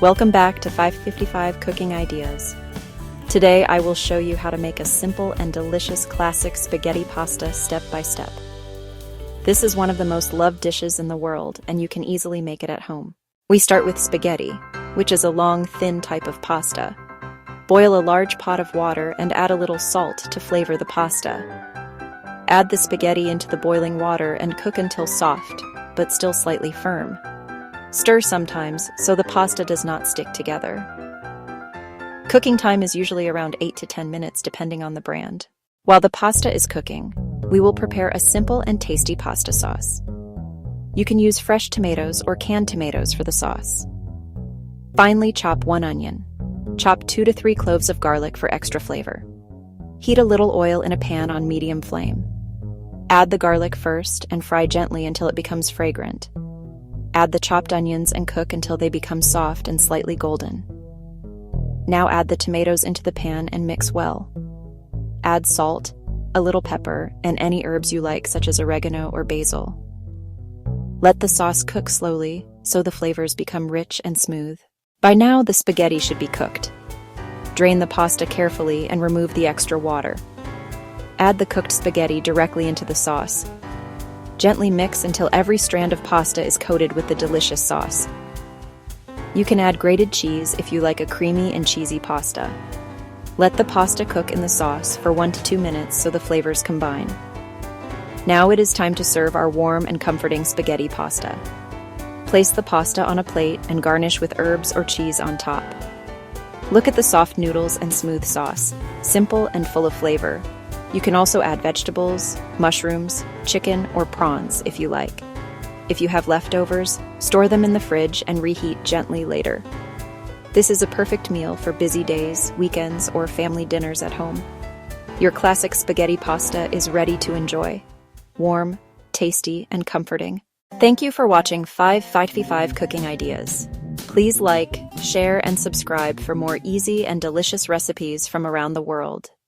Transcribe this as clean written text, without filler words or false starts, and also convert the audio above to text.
Welcome back to 555 Cooking Ideas. Today I will show you how to make a simple and delicious classic spaghetti pasta step by step. This is one of the most loved dishes in the world, and you can easily make it at home. We start with spaghetti, which is a long, thin type of pasta. Boil a large pot of water and add a little salt to flavor the pasta. Add the spaghetti into the boiling water and cook until soft, but still slightly firm. Stir sometimes so the pasta does not stick together. Cooking time is usually around 8 to 10 minutes depending on the brand. While the pasta is cooking, we will prepare a simple and tasty pasta sauce. You can use fresh tomatoes or canned tomatoes for the sauce. Finely chop 1 onion. Chop 2 to 3 cloves of garlic for extra flavor. Heat a little oil in a pan on medium flame. Add the garlic first and fry gently until it becomes fragrant. Add the chopped onions and cook until they become soft and slightly golden. Now add the tomatoes into the pan and mix well. Add salt, a little pepper, and any herbs you like such as oregano or basil. Let the sauce cook slowly so the flavors become rich and smooth. By now, the spaghetti should be cooked. Drain the pasta carefully and remove the extra water. Add the cooked spaghetti directly into the sauce. Gently mix until every strand of pasta is coated with the delicious sauce. You can add grated cheese if you like a creamy and cheesy pasta. Let the pasta cook in the sauce for 1 to 2 minutes so the flavors combine. Now it is time to serve our warm and comforting spaghetti pasta. Place the pasta on a plate and garnish with herbs or cheese on top. Look at the soft noodles and smooth sauce, simple and full of flavor. You can also add vegetables, mushrooms, chicken, or prawns if you like. If you have leftovers, store them in the fridge and reheat gently later. This is a perfect meal for busy days, weekends, or family dinners at home. Your classic spaghetti pasta is ready to enjoy. Warm, tasty, and comforting. Thank you for watching 555 Cooking Ideas. Please like, share, and subscribe for more easy and delicious recipes from around the world.